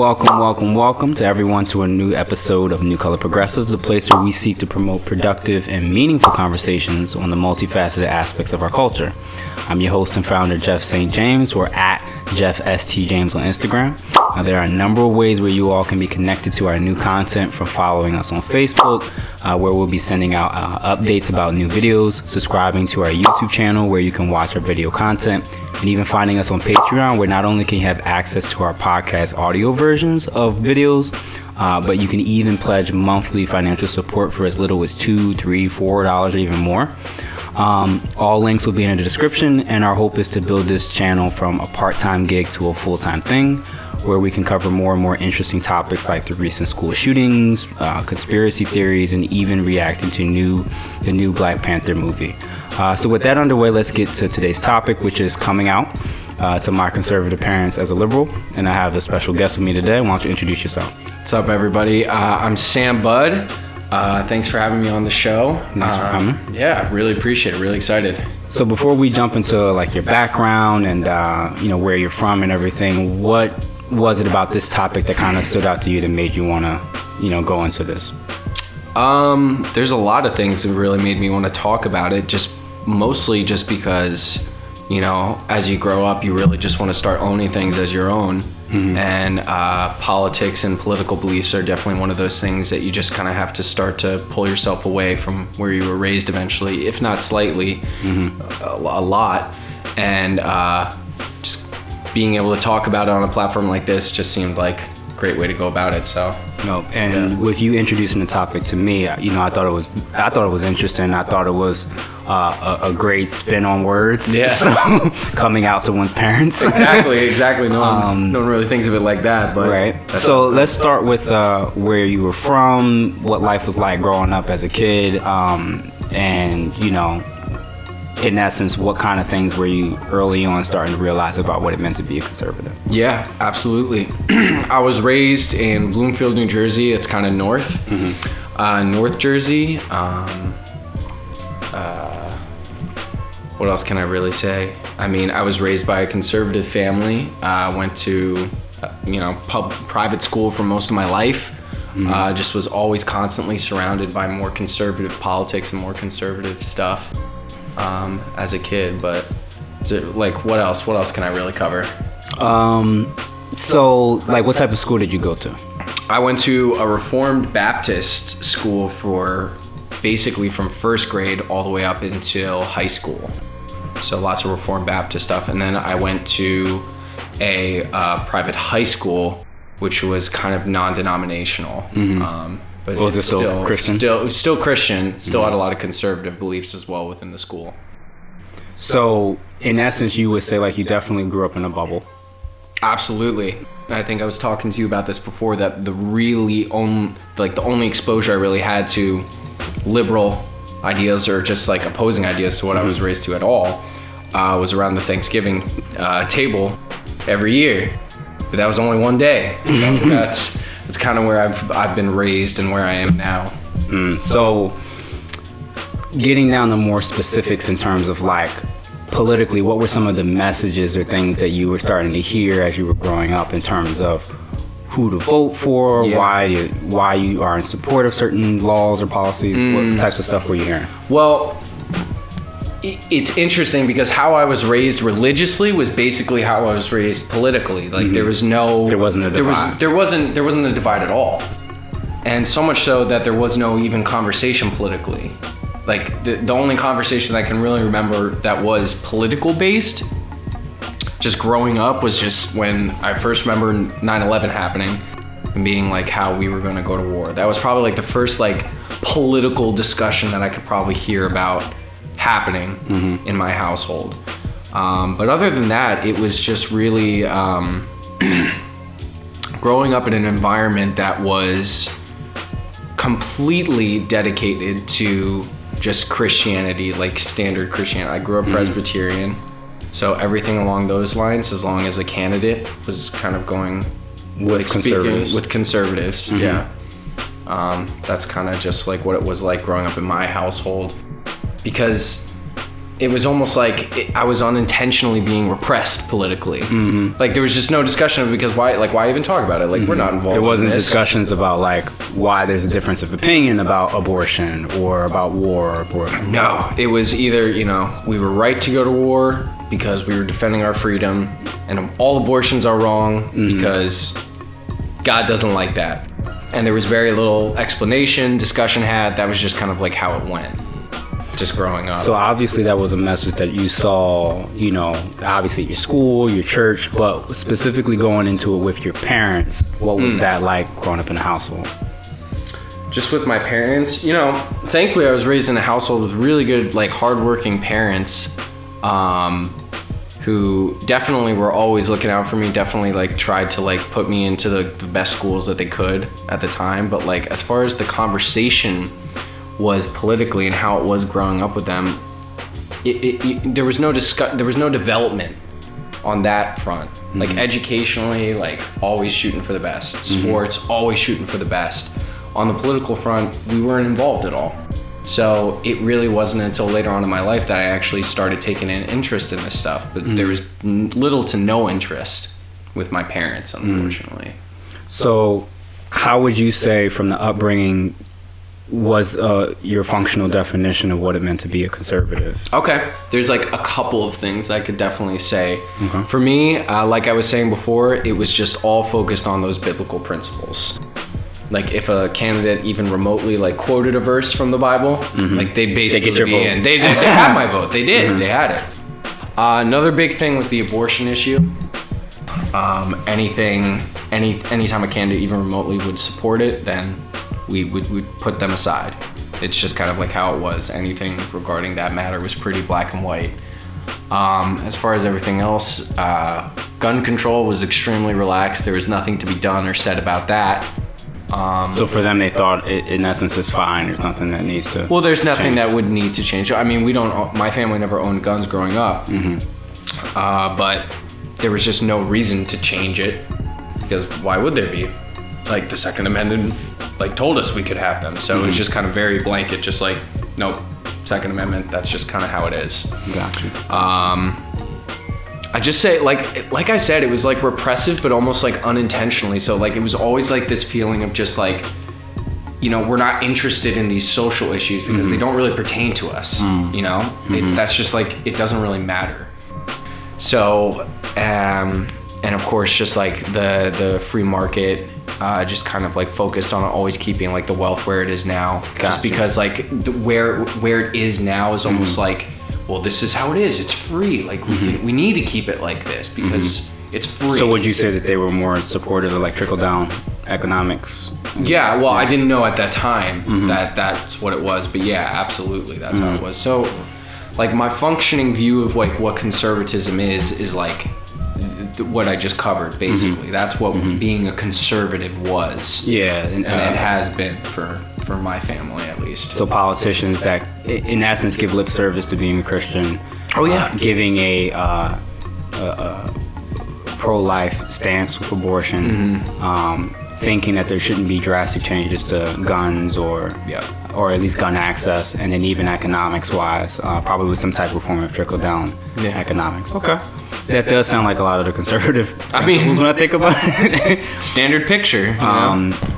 Welcome to everyone to a new episode of New Color Progressives, a place where we seek to promote productive and meaningful conversations on the multifaceted aspects of our culture. I'm your host and founder, Jeff St. James, or at Jeff St. James on Instagram. Now, there are a number of ways where you all can be connected to our new content, from following us on Facebook, where we'll be sending out updates about new videos, subscribing to our YouTube channel where you can watch our video content, and even finding us on Patreon, where not only can you have access to our podcast audio versions of videos, but you can even pledge monthly financial support for as little as $2, $3, $4 or even more. All links will be in the description, and our hope is to build this channel from a part-time gig to a full-time thing, where we can cover more and more interesting topics like the recent school shootings, conspiracy theories, and even reacting to the new Black Panther movie. So with that underway, let's get to today's topic, which is coming out to my conservative parents as a liberal. And I have a special guest with me today. Why don't you introduce yourself? What's up, everybody? I'm Sam Budd. Thanks for having me on the show. Thanks for coming. Yeah, really appreciate it. Really excited. So before we jump into like your background and where you're from and everything, what was it about this topic that kind of stood out to you that made you want to go into this? There's a lot of things that really made me want to talk about it, mostly just because as you grow up, you really just want to start owning things as your own. Mm-hmm. And politics and political beliefs are definitely one of those things that you just kind of have to start to pull yourself away from where you were raised eventually, if not slightly. Mm-hmm. a lot. And just being able to talk about it on a platform like this just seemed like a great way to go about it. So with you introducing the topic to me, I thought it was interesting. I thought it was a great spin on words. Yeah. So, coming out to one's parents. Exactly. No one really thinks of it like that, but right. So let's start with where you were from, what life was like growing up as a kid, and in essence, what kind of things were you early on starting to realize about what it meant to be a conservative? Yeah, absolutely. I was raised in Bloomfield, New Jersey. It's kind of north. Mm-hmm. North Jersey. What else can I really say? I mean, I was raised by a conservative family. Went to, private school for most of my life. Mm-hmm. Just was always constantly surrounded by more conservative politics and more conservative stuff as a kid. But what else? What else can I really cover? So what type of school did you go to? I went to a Reformed Baptist school for basically from first grade all the way up until high school. So lots of Reformed Baptist stuff. And then I went to a private high school, which was kind of non-denominational. Mm-hmm. But was it still Christian? Still Christian. Still Mm-hmm. had a lot of conservative beliefs as well within the school. So in essence, you would say you definitely grew up in a bubble. Absolutely. I think I was talking to you about this before, that the only exposure I really had to liberal ideas or just opposing ideas to what I was raised to at all was around the Thanksgiving table every year. But that was only one day. So that's kind of where I've been raised and where I am now. So getting down to more specifics in terms of politically, what were some of the messages or things that you were starting to hear as you were growing up in terms of who to vote for, why you are in support of certain laws or policies? What types of stuff were you hearing? Well, it's interesting because how I was raised religiously was basically how I was raised politically. Mm-hmm. There wasn't a divide. There wasn't a divide at all. And so much so that there was no even conversation politically. The only conversation I can really remember that was political based, just growing up, was just when I first remember 9/11 happening and being how we were going to go to war. That was probably the first political discussion that I could probably hear about happening mm-hmm. in my household. But other than that, it was just really growing up in an environment that was completely dedicated to just Christianity, standard Christianity. I grew up mm-hmm. Presbyterian. So everything along those lines, as long as a candidate was kind of going with conservatives. Mm-hmm. Yeah. That's kind of just what it was like growing up in my household. Because it was almost like I was unintentionally being repressed politically. Like there was just no discussion of it, because why even talk about it? Like we're not involved. There wasn't in this. discussions about like why there's a difference of opinion about abortion or about war. No, it was either, we were right to go to war because we were defending our freedom, and all abortions are wrong because God doesn't like that. And there was very little explanation, discussion had. That was just kind of like how it went, just growing up. So obviously that was a message that you saw, obviously at your school, your church, but specifically going into it with your parents. What was that like growing up in a household? Just with my parents, thankfully I was raised in a household with really good, like hardworking parents, who definitely were always looking out for me, definitely like tried to like put me into the best schools that they could at the time. But like as far as the conversation was politically and how it was growing up with them, there was no development on that front. Like educationally, like always shooting for the best. Sports, always shooting for the best. On the political front, we weren't involved at all. So it really wasn't until later on in my life that I actually started taking an interest in this stuff. But there was little to no interest with my parents, unfortunately. So how would you say from the upbringing was your functional definition of what it meant to be a conservative? Okay, there's like a couple of things I could definitely say. For me, like I was saying before, it was just all focused on those biblical principles. Like if a candidate even remotely like quoted a verse from the Bible, like they basically get your vote. in. They had my vote. They did. They had it. Another big thing was the abortion issue. Anytime a candidate even remotely would support it, then we'd put them aside. It's just kind of like how it was. Anything regarding that matter was pretty black and white. As far as everything else, gun control was extremely relaxed. There was nothing to be done or said about that. So for them, they thought in essence it's fine. There's nothing that needs to. Well, there's nothing change. that would need to change. I mean, my family never owned guns growing up, but there was just no reason to change it, because why would there be? Like the Second Amendment, like told us we could have them, so it was just kind of very blanket, just like nope, Second Amendment. That's just kind of how it is. Gotcha. I just say, like I said, it was like repressive, but almost like unintentionally. So like it was always like this feeling of just like, we're not interested in these social issues because they don't really pertain to us. That's just like, it doesn't really matter. So, and of course, just like the free market, just kind of like focused on always keeping like the wealth where it is now. Just because like where it is now is almost like, well, this is how it is. It's free. Like we need to keep it like this because it's free. So would you say that they were more supportive of like trickle down economics? Yeah. Well, I didn't know at that time that that's what it was, but yeah, absolutely, that's how it was. So, like my functioning view of like what conservatism is like what I just covered. Basically, that's what being a conservative was. Yeah, and it has been for my family at least. So politicians that in essence give lip service to being a Christian, giving a pro-life stance with abortion, thinking that there shouldn't be drastic changes to guns or at least gun access, and then even economics wise, probably with some type of form of trickle down economics. Okay. That does sound like a lot of the conservative principles when I think about it. Standard picture.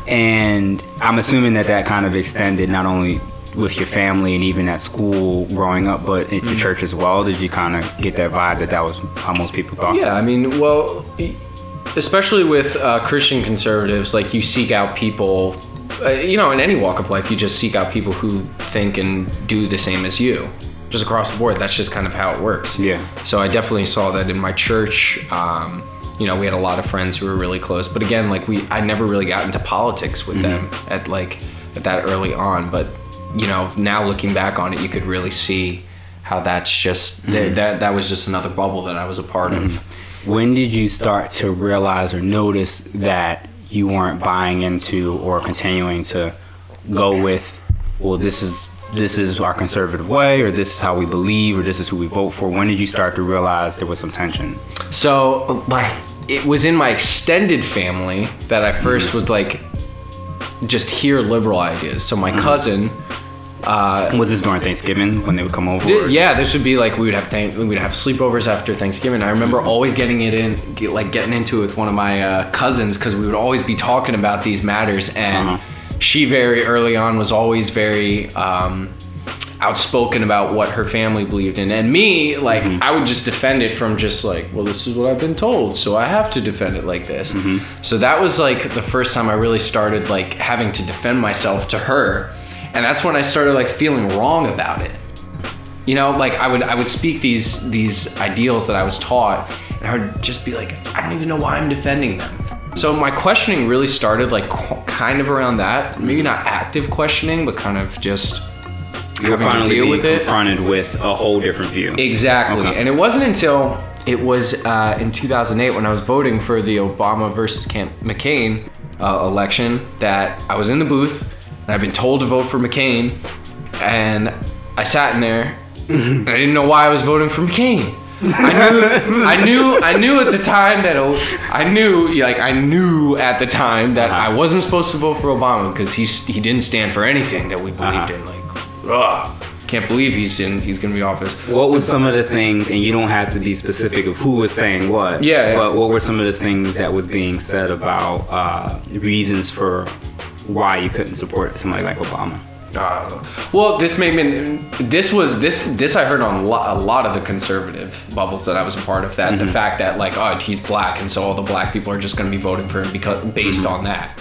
And I'm assuming that kind of extended not only with your family and even at school growing up, but at your church as well. Did you kind of get that vibe that was how most people thought? Yeah, I mean, well, especially with Christian conservatives, like you seek out people, in any walk of life, you just seek out people who think and do the same as you. Just across the board, that's just kind of how it works. Yeah. So I definitely saw that in my church. We had a lot of friends who were really close, but again, like I never really got into politics with them at that early on. But now looking back on it, you could really see how that's just that was just another bubble that I was a part of. When did you start to realize or notice that you weren't buying into or continuing to go with, well, this is our conservative way, or this is how we believe, or this is who we vote for? When did you start to realize there was some tension? So it was in my extended family that I first would like just hear liberal ideas. So my cousin, Was this during Thanksgiving when they would come over? This would be like we would have sleepovers after Thanksgiving. I remember always getting into it with one of my cousins, because we would always be talking about these matters, and she very early on was always very outspoken about what her family believed in, and me, like, I would just defend it from just like, well, this is what I've been told, so I have to defend it like this. So that was like the first time I really started like having to defend myself to her, and that's when I started like feeling wrong about it. You know, like I would speak these ideals that I was taught, and I would just be like, I don't even know why I'm defending them. So my questioning really started like kind of around that, maybe not active questioning, but kind of just having to deal with it. Confronted with a whole different view. Exactly. And it wasn't until it was in 2008 when I was voting for the Obama versus McCain election that I was in the booth, and I've been told to vote for McCain, and I sat in there and I didn't know why I was voting for McCain. I knew at the time that I knew at the time that I wasn't supposed to vote for Obama, because he didn't stand for anything that we believed in. Like, can't believe he's gonna be office. What was some of the things, and you don't have to be specific of who was saying what, but what were some of the things that was being said about reasons for why you couldn't support somebody like Obama? Well, this I heard on a lot of the conservative bubbles that I was a part of, that the fact that like, oh, he's black, and so all the black people are just going to be voting for him based on that.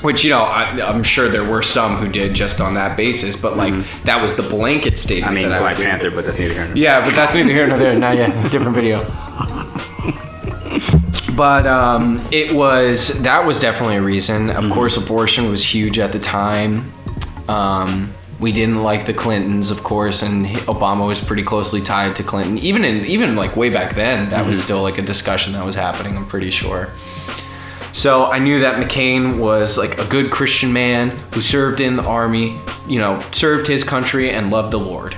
Which, you know, I'm sure there were some who did just on that basis, but like that was the blanket statement. I mean, Black Panther, but that's neither here nor there. Yeah, but that's neither here nor there. Not yet. Different video. But that was definitely a reason. Of course, abortion was huge at the time. We didn't like the Clintons, of course, and Obama was pretty closely tied to Clinton. Even like way back then, that was still like a discussion that was happening, I'm pretty sure. So I knew that McCain was like a good Christian man who served in the army, you know, served his country and loved the Lord.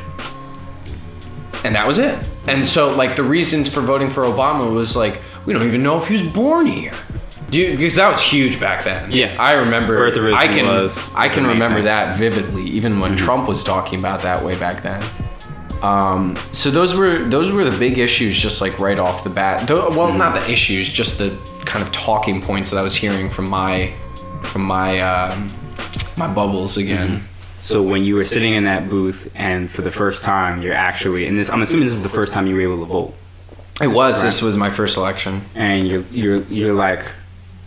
And that was it. And so like the reasons for voting for Obama was like, we don't even know if he was born here. Because that was huge back then. Yeah, I remember. I can remember thing. That vividly, even when Trump was talking about that way back then. So those were the big issues, just like right off the bat. Well, not the issues, just the kind of talking points that I was hearing from my bubbles again. So when you were sitting in that booth, and for the first time, you're actually, and I'm assuming this is the first time you were able to vote. It was. Right? This was my first election. And you're like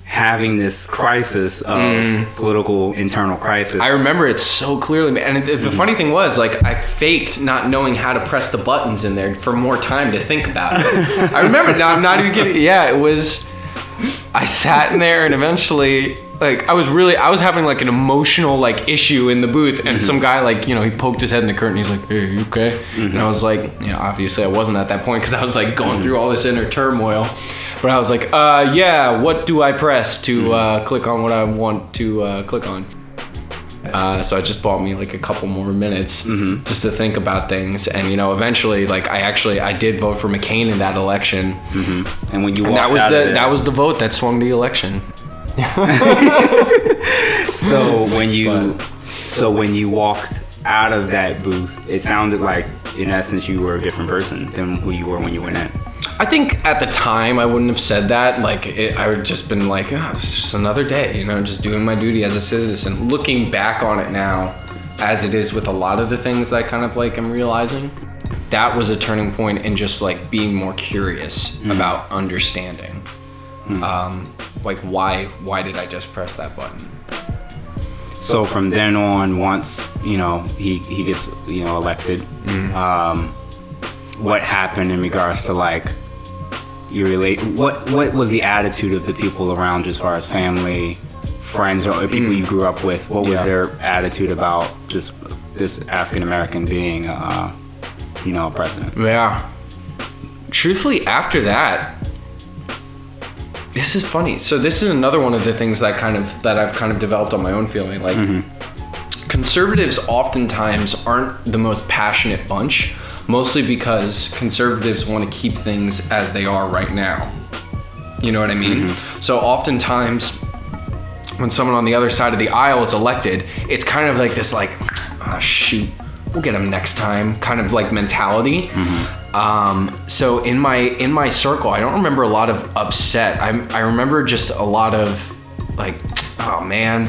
having this crisis of political internal crisis. I remember it so clearly, and the funny thing was, like, I faked not knowing how to press the buttons in there for more time to think about it. I remember now. I'm not even kidding. Yeah, it was. I sat in there, and eventually, like, I was having like an emotional like issue in the booth, and some guy, like, you know, he poked his head in the curtain. He's like, "Hey, you okay?" And I was like, you know, obviously I wasn't at that point, because I was like going through all this inner turmoil. But I was like, yeah, what do I press to click on what I want to click on? So it just bought me like a couple more minutes just to think about things. And, you know, eventually, like, I did vote for McCain in that election. And when you walked that was the vote that swung the election. So when you walked out of that booth, it sounded like, in essence, you were a different person than who you were when you went in. I think at the time I wouldn't have said that. Like, I would just been like, oh, it's just another day, you know, just doing my duty as a citizen. Looking back on it now, as it is with a lot of the things that I kind of like am realizing, that was a turning point in just like being more curious about understanding. Like, why did I just press that button? So from then on, once, you know, he gets, you know, elected, what happened in regards to like what was the attitude of the people around you, as far as family, friends, or people you grew up with? What was their attitude about this African American being you know, a president? Yeah, truthfully, after that, this is funny. So this is another one of the things that I've kind of developed on my own feeling. Like, conservatives oftentimes aren't the most passionate bunch, mostly because conservatives want to keep things as they are right now. You know what I mean? So oftentimes when someone on the other side of the aisle is elected, it's kind of like this, like, shoot, we'll get him next time kind of like mentality. So in my circle, I don't remember a lot of upset. I remember just a lot of like, oh man,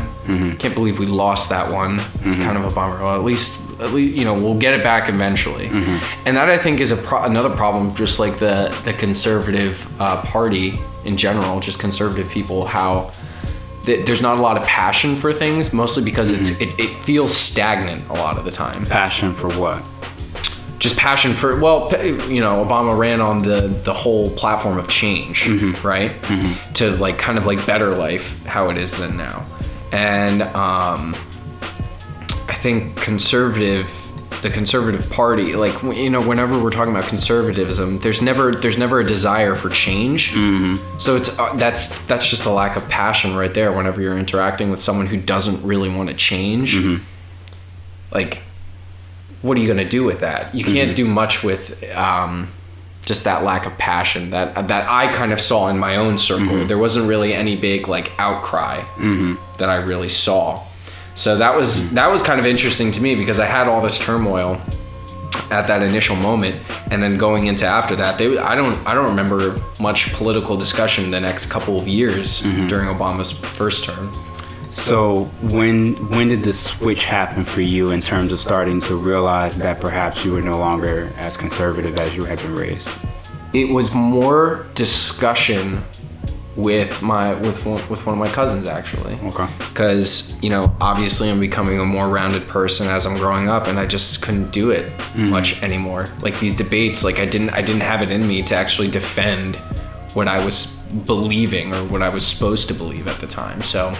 can't believe we lost that one. It's kind of a bummer. Well, at least we'll get it back eventually. And that I think is another problem, just like the conservative party in general, just conservative people, how there's not a lot of passion for things, mostly because it feels stagnant a lot of the time. Passion for what? Just passion for, well, Obama ran on the whole platform of change, right? To like kind of like better life, how it is than now. And I think the conservative party, like, whenever we're talking about conservatism, there's never a desire for change. So it's that's just a lack of passion right there. Whenever you're interacting with someone who doesn't really want to change, like, what are you going to do with that? You can't do much with just that lack of passion that I kind of saw in my own circle. There wasn't really any big like outcry that I really saw. So that was kind of interesting to me, because I had all this turmoil at that initial moment, and then going into after that, I don't remember much political discussion the next couple of years during Obama's first term. So when did the switch happen for you in terms of starting to realize that perhaps you were no longer as conservative as you had been raised? It was more discussion with one of my cousins, actually. Okay. Because obviously I'm becoming a more rounded person as I'm growing up, and I just couldn't do it much anymore. Like these debates, like I didn't have it in me to actually defend what I was believing or what I was supposed to believe at the time. So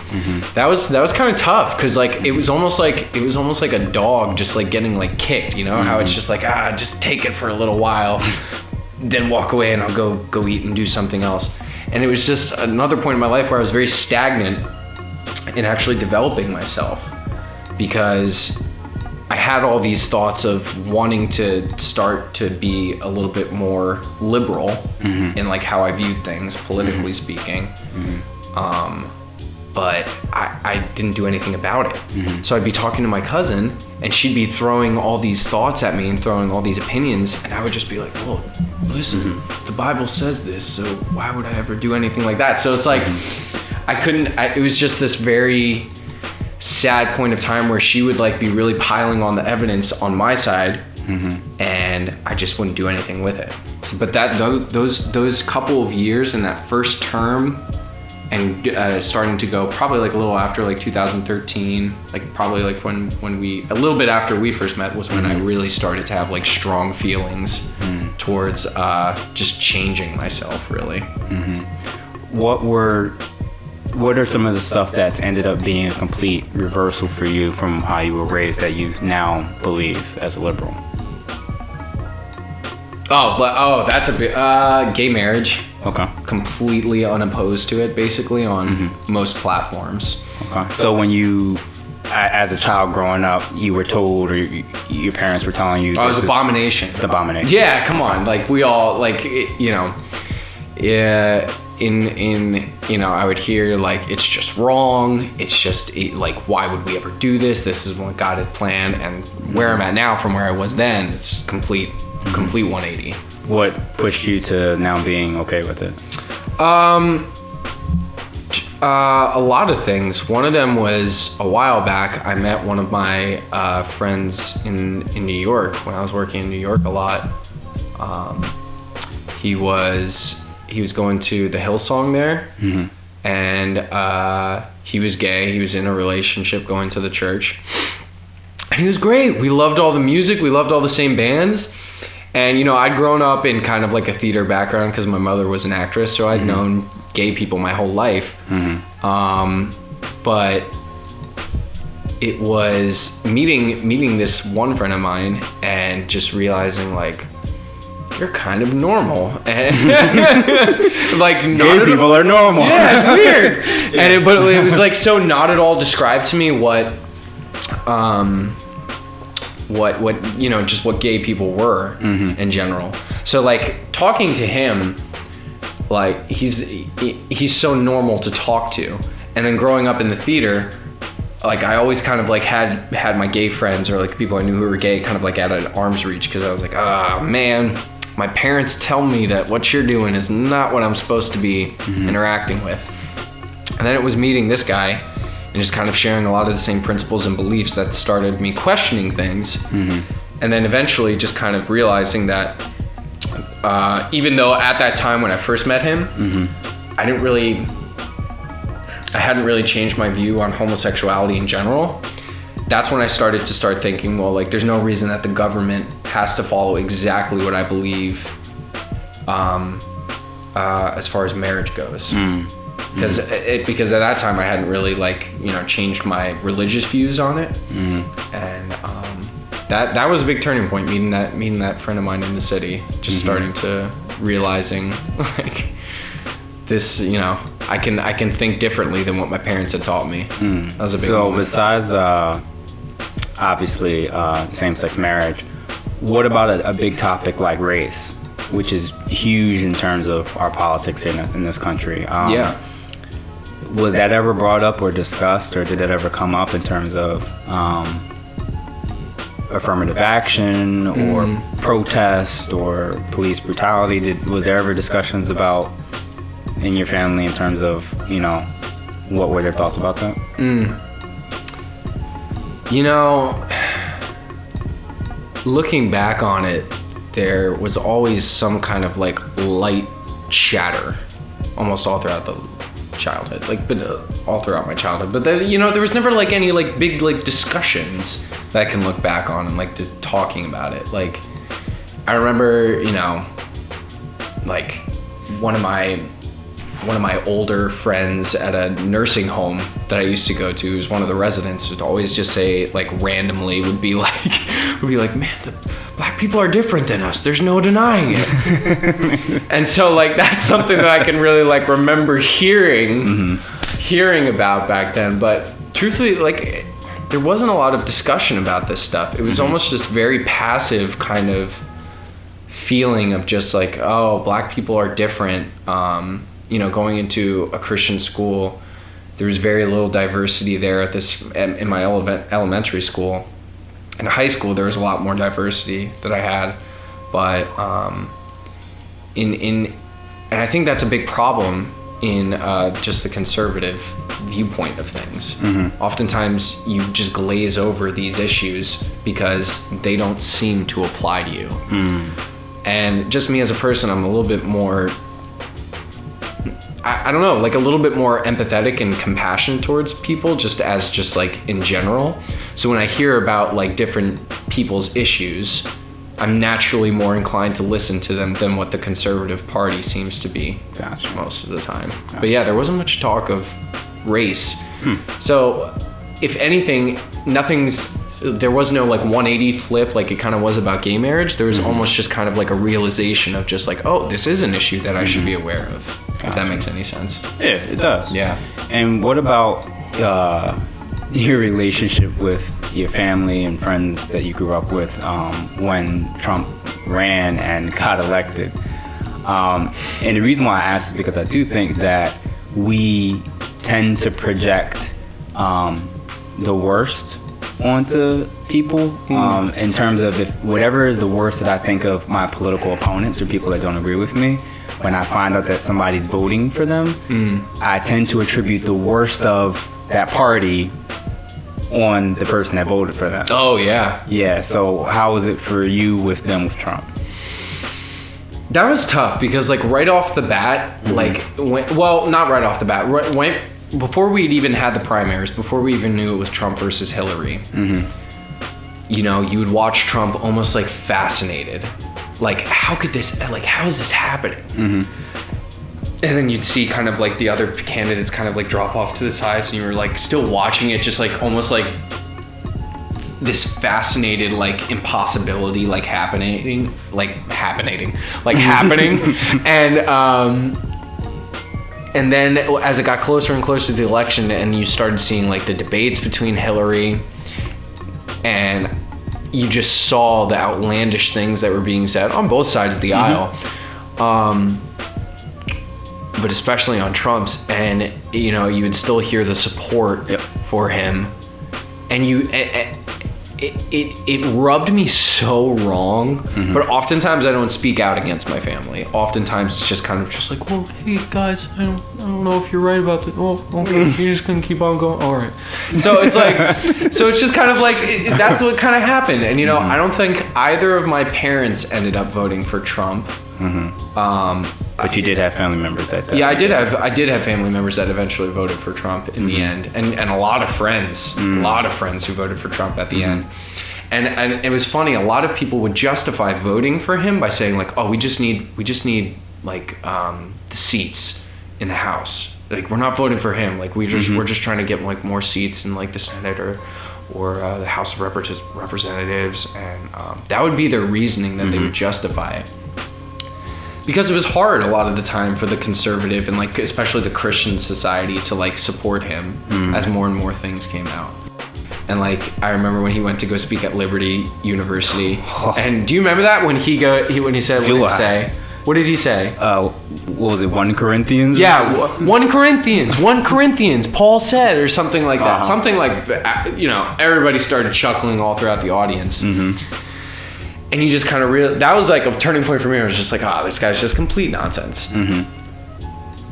that was kind of tough, because like it was almost like a dog just like getting like kicked, how it's just like, just take it for a little while, then walk away and I'll go eat and do something else. And it was just another point in my life where I was very stagnant in actually developing myself, because I had all these thoughts of wanting to start to be a little bit more liberal in like how I viewed things, politically speaking. But I didn't do anything about it. So I'd be talking to my cousin, and she'd be throwing all these thoughts at me and throwing all these opinions, and I would just be like, well, listen, the Bible says this, so why would I ever do anything like that? So it's like, it was just this very sad point of time where she would like be really piling on the evidence on my side, and I just wouldn't do anything with it. So, but those couple of years in that first term, and starting to go probably like a little after like 2013, like probably like when we, a little bit after we first met, was when I really started to have like strong feelings towards just changing myself, really. What are some of the stuff that's ended up being a complete reversal for you from how you were raised that you now believe as a liberal? That's a bit, gay marriage. Okay. Completely unopposed to it, basically, on most platforms. Okay. So when you, as a child growing up, you were told, or your parents were telling you, it was abomination. The abomination. Yeah, come on. Like, we all, like, I would hear, like, it's just wrong. It's just, like, why would we ever do this? This is what God had planned. And where I'm at now from where I was then, it's complete 180. What pushed you to now being okay with it? A lot of things. One of them was a while back, I met one of my friends in New York when I was working in New York a lot. He was going to the Hillsong there, and he was gay. He was in a relationship going to the church, and he was great. We loved all the music. We loved all the same bands. And, I'd grown up in kind of like a theater background because my mother was an actress, so I'd known gay people my whole life. But it was meeting this one friend of mine and just realizing, like, you're kind of normal. And like, gay people are normal. Yeah, it's weird. And but it was like so not at all described to me what just what gay people were in general. So like talking to him, like he's so normal to talk to. And then growing up in the theater, like I always kind of like had my gay friends or like people I knew who were gay kind of like at an arm's reach, because I was like, oh man, my parents tell me that what you're doing is not what I'm supposed to be interacting with. And then it was meeting this guy and just kind of sharing a lot of the same principles and beliefs that started me questioning things. And then eventually just kind of realizing that even though at that time when I first met him, I hadn't really changed my view on homosexuality in general. That's when I started thinking, well, like there's no reason that the government has to follow exactly what I believe as far as marriage goes. Because at that time I hadn't really like, you know, changed my religious views on it. And that was a big turning point, meeting that friend of mine in the city, just starting to realizing like this, you know, I can think differently than what my parents had taught me. That was a big moment. Besides obviously same-sex marriage, what about a big topic like race, which is huge in terms of our politics here in this country? Was that ever brought up or discussed, or did that ever come up in terms of affirmative action or protest or police brutality? Was there ever discussions about in your family in terms of, you know, what were their thoughts about that? You know, looking back on it, there was always some kind of like light chatter almost all throughout the childhood, all throughout my childhood. But then, you know, there was never like any like big like discussions that I can look back on and like talking about it. Like I remember, you know, like one of my older friends at a nursing home that I used to go to, who's one of the residents, would always just say, like randomly, would be like, man, the black people are different than us. There's no denying it. And so like that's something that I can really like remember hearing about back then. But truthfully, like there wasn't a lot of discussion about this stuff. It was almost just very passive kind of feeling of just like, oh, black people are different. You know, going into a Christian school, there was very little diversity there in my elementary school. In high school, there was a lot more diversity that I had, but and I think that's a big problem in just the conservative viewpoint of things. Oftentimes, you just glaze over these issues because they don't seem to apply to you. And just me as a person, I'm a little bit more, I don't know, like a little bit more empathetic and compassionate towards people, just like in general. So when I hear about like different people's issues, I'm naturally more inclined to listen to them than what the conservative party seems to be most of the time. But yeah, there wasn't much talk of race. So if anything, there was no like 180 flip like it kind of was about gay marriage. There was almost just kind of like a realization of just like, oh, this is an issue that I should be aware of. If that makes any sense. Yeah, it does. Yeah. And what about your relationship with your family and friends that you grew up with when Trump ran and got elected? And the reason why I ask is because I do think that we tend to project the worst onto people in terms of if whatever is the worst that I think of my political opponents or people that don't agree with me, when I find out that somebody's voting for them, I tend to attribute the worst of that party on the person that voted for them. Oh yeah. Yeah, so how was it for you with Trump? That was tough because like right off the bat, not right off the bat, before we'd even had the primaries, before we even knew it was Trump versus Hillary, you know, you would watch Trump almost like fascinated. Like, how is this happening? And then you'd see kind of like the other candidates kind of like drop off to the sides, and you were like still watching it, just like almost like this fascinated like impossibility like happening. And then as it got closer and closer to the election, and you started seeing like the debates between Hillary, and you just saw the outlandish things that were being said on both sides of the aisle, but especially on Trump's, and you know, you would still hear the support for him and it rubbed me so wrong. But oftentimes I don't speak out against my family. Oftentimes it's just kind of just like, well, hey guys, I don't know if you're right about this. Oh, okay, you're just gonna keep on going. All right. So it's like, so it's just kind of like that's what kind of happened. And you know, I don't think either of my parents ended up voting for Trump. But you did have family members that yeah, I did have family members that eventually voted for Trump in the end, and a lot of friends, who voted for Trump at the end. And it was funny, a lot of people would justify voting for him by saying like, oh, we just need like the seats in the House. Like, we're not voting for him. Like, we're just trying to get like more seats in like the Senate or the House of Representatives, and that would be their reasoning that they would justify it. Because it was hard a lot of the time for the conservative and like especially the Christian society to like support him as more and more things came out. And like I remember when he went to go speak at Liberty University. And do you remember that when he said what did he say? What did he say? What was it? 1 Corinthians? Yeah, 1 Corinthians. Paul said, or something like that. Something like, you know, everybody started chuckling all throughout the audience. And you just kind of that was like a turning point for me. I was just like, this guy's just complete nonsense.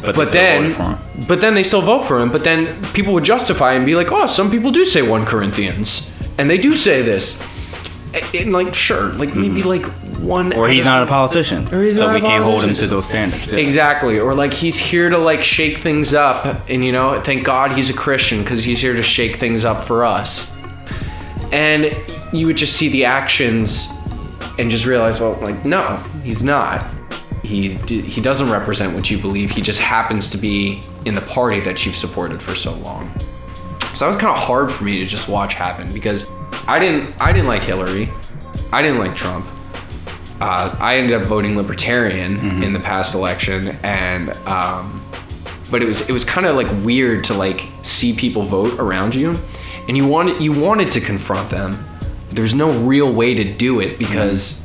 But then they still vote for him. But then people would justify and be like, oh, some people do say 1 Corinthians, and they do say this. And like, sure, like maybe like one. Or he's not a politician, so we can't hold him to those standards. Yeah. Exactly. Or like he's here to like shake things up, and you know, thank God he's a Christian because he's here to shake things up for us. And you would just see the actions. And just realize, well, like, no, he's not. He doesn't represent what you believe. He just happens to be in the party that you've supported for so long. So that was kind of hard for me to just watch happen because I didn't like Hillary. I didn't like Trump. I ended up voting Libertarian in the past election, and but it was kind of like weird to like see people vote around you, and you wanted to confront them. There's no real way to do it because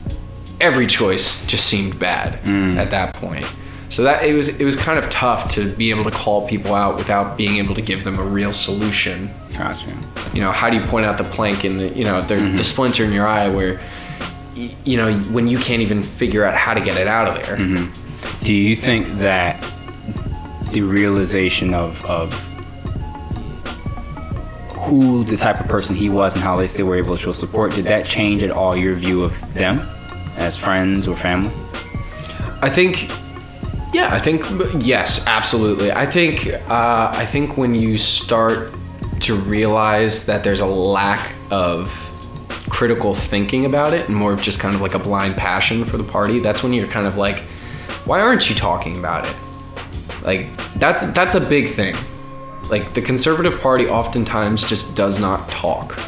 every choice just seemed bad at that point. So that it was kind of tough to be able to call people out without being able to give them a real solution. Gotcha. You know, how do you point out the plank in the, you know, the splinter in your eye where, you know, when you can't even figure out how to get it out of there. Do you think that the realization of who the type of person he was and how they still were able to show support, did that change at all your view of them as friends or family? I think yes, absolutely. I think when you start to realize that there's a lack of critical thinking about it and more of just kind of like a blind passion for the party, that's when you're kind of like, why aren't you talking about it? Like that's a big thing. Like the Conservative Party oftentimes just does not talk.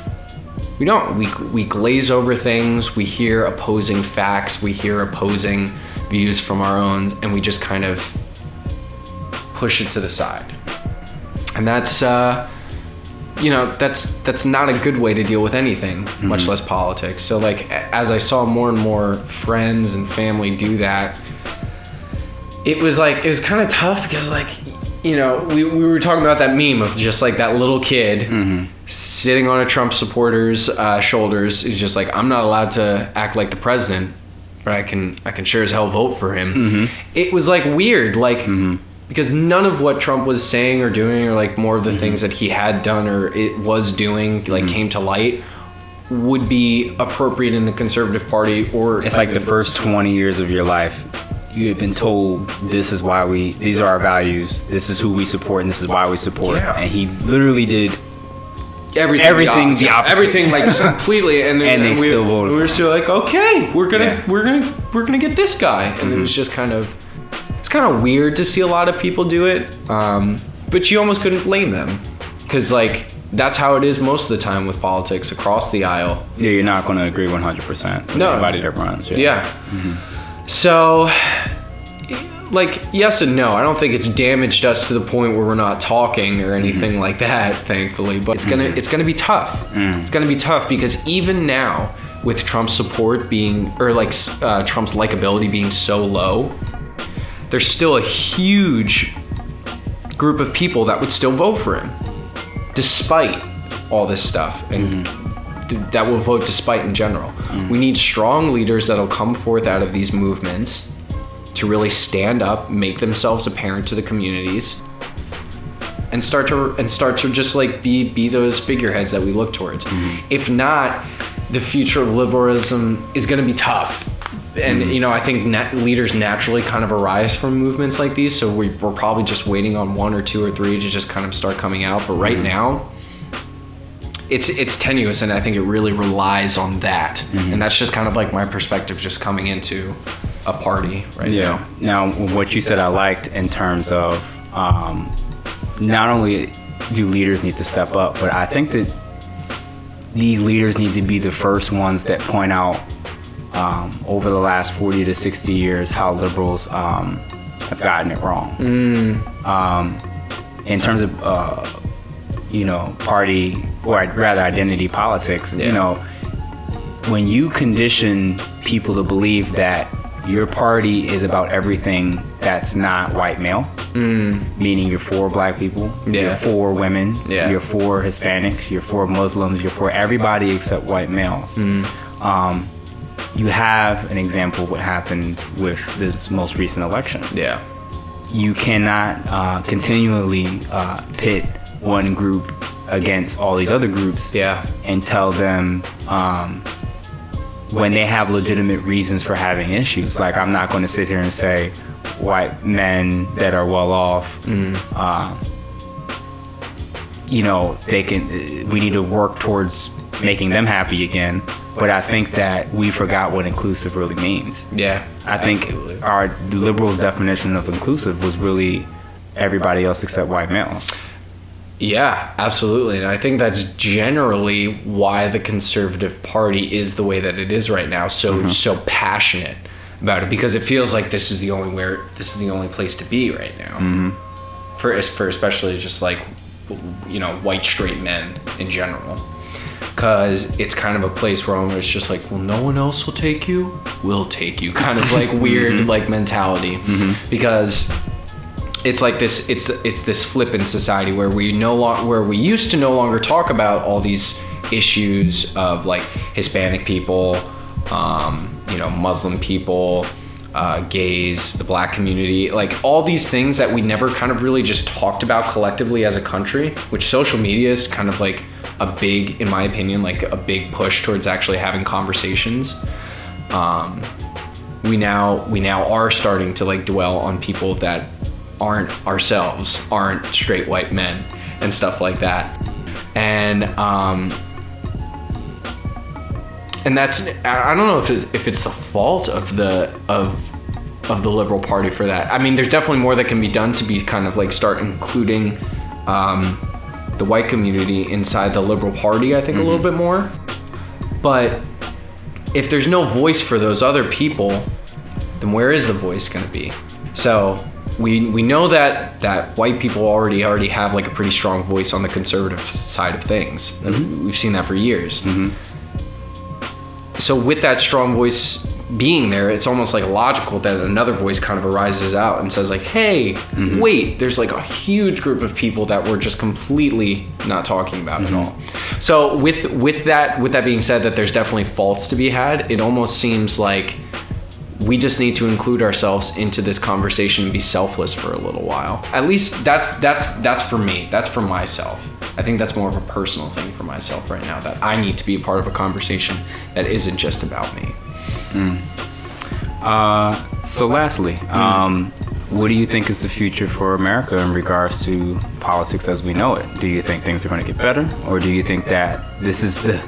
We don't. We glaze over things. We hear opposing facts. We hear opposing views from our own, and we just kind of push it to the side. And that's, you know, that's not a good way to deal with anything, much less politics. So like, as I saw more and more friends and family do that, it was kind of tough because like, you know, we were talking about that meme of just like that little kid sitting on a Trump supporter's shoulders. He's just like, I'm not allowed to act like the president, but I can sure as hell vote for him. It was like weird, like because none of what Trump was saying or doing, or like more of the things that he had done or it was doing, like came to light, would be appropriate in the Conservative Party. Or it's like the first 20 years of your life, you had been told these are our values, this is who we support, and this is why we support. And he literally did everything the opposite. Everything like just completely, and they still voted. We were still like, okay, we're gonna get this guy, and it was just kind of weird to see a lot of people do it, but you almost couldn't blame them because like that's how it is most of the time with politics across the aisle. Yeah, you're not going to agree 100% with everybody that runs. So, like, yes and no. I don't think it's damaged us to the point where we're not talking or anything like that, thankfully. But it's gonna be tough. It's gonna be tough because even now, with Trump's support being, or like Trump's likability being so low, there's still a huge group of people that would still vote for him, despite all this stuff and that will vote despite in general. We need strong leaders that'll come forth out of these movements to really stand up, make themselves apparent to the communities, and start to just like be those figureheads that we look towards. If not, the future of liberalism is going to be tough. And I think leaders naturally kind of arise from movements like these, so we're probably just waiting on 1 or 2 or 3 to just kind of start coming out. But right now, it's tenuous, and I think it really relies on that. And that's just kind of like my perspective just coming into a party right now. Now, what you said I liked in terms of not only do leaders need to step up, but I think that these leaders need to be the first ones that point out over the last 40 to 60 years how liberals have gotten it wrong. In terms of party, or rather identity politics, when you condition people to believe that your party is about everything that's not white male, meaning you're for black people, you're for women, you're for Hispanics, you're for Muslims, you're for everybody except white males. You have an example of what happened with this most recent election. You cannot continually pit one group against all these other groups and tell them when they have legitimate reasons for having issues. Like, I'm not going to sit here and say white men that are well off, we need to work towards making them happy again. But I think that we forgot what inclusive really means. I think our liberals' definition of inclusive was really everybody else except white males. Yeah, absolutely. And I think that's generally why the Conservative Party is the way that it is right now, so passionate about it, because it feels like this is the only place to be right now. For especially just like white straight men in general. Because it's kind of a place where it's just like, well, no one else will take you, we'll take you, kind of like weird like mentality. Because it's like this, it's this flip in society where we used to no longer talk about all these issues of like Hispanic people, Muslim people, gays, the black community, like all these things that we never kind of really just talked about collectively as a country, which social media is kind of like a big, in my opinion, like a big push towards actually having conversations. We now are starting to like dwell on people that aren't straight white men and stuff like that. And that's, I don't know if it's the fault of the Liberal Party for that. I mean, there's definitely more that can be done to be kind of like start including the white community inside the Liberal Party, I think, a little bit more. But if there's no voice for those other people, then where is the voice going to be? So we know that white people already have like a pretty strong voice on the conservative side of things. We've seen that for years. So with that strong voice being there, it's almost like logical that another voice kind of arises out and says like, hey, wait, there's like a huge group of people that we're just completely not talking about at all. So with that being said, that there's definitely faults to be had, it almost seems like we just need to include ourselves into this conversation and be selfless for a little while. At least that's for me. That's for myself. I think that's more of a personal thing for myself right now, that I need to be a part of a conversation that isn't just about me. So lastly, what do you think is the future for America in regards to politics as we know it? Do you think things are going to get better, or do you think that this is the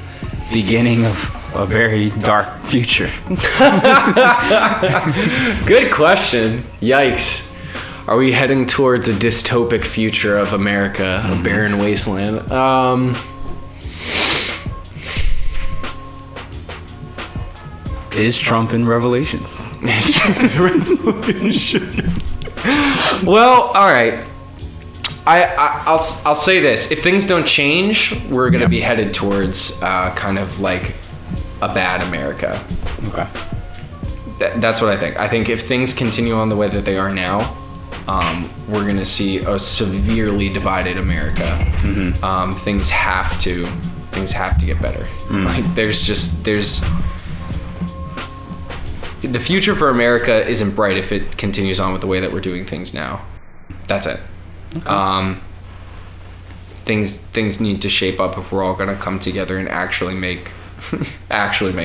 beginning of a very dark future? Good question. Yikes. Are we heading towards a dystopic future of America, a barren wasteland? Is Trump in Revelation? Well, all right. I'll say this: if things don't change, we're gonna be headed towards kind of like a bad America. Okay. That's what I think. I think if things continue on the way that they are now, we're gonna see a severely divided America. Things have to get better. Like the future for America isn't bright if it continues on with the way that we're doing things now. That's it. Okay. Things need to shape up if we're all gonna come together and actually make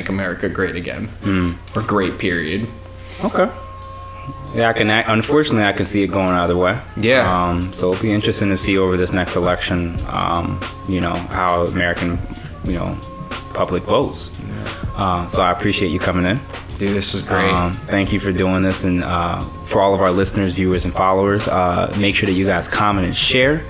America great again, or great period. Okay. Yeah, unfortunately, I can see it going either way. Yeah. So it'll be interesting to see over this next election, how American, public votes. Yeah. So I appreciate you coming in. Dude, this was great. Thank you for doing this, and for all of our listeners, viewers, and followers, make sure that you guys comment and share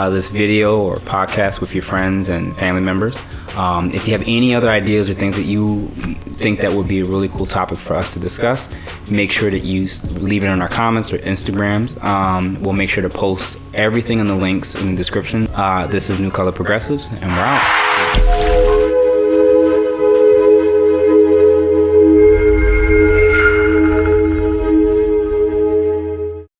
this video or podcast with your friends and family members. If you have any other ideas or things that you think that would be a really cool topic for us to discuss, make sure that you leave it in our comments or Instagrams. We'll make sure to post everything in the links in the description. This is New Color Progressives, and we're out.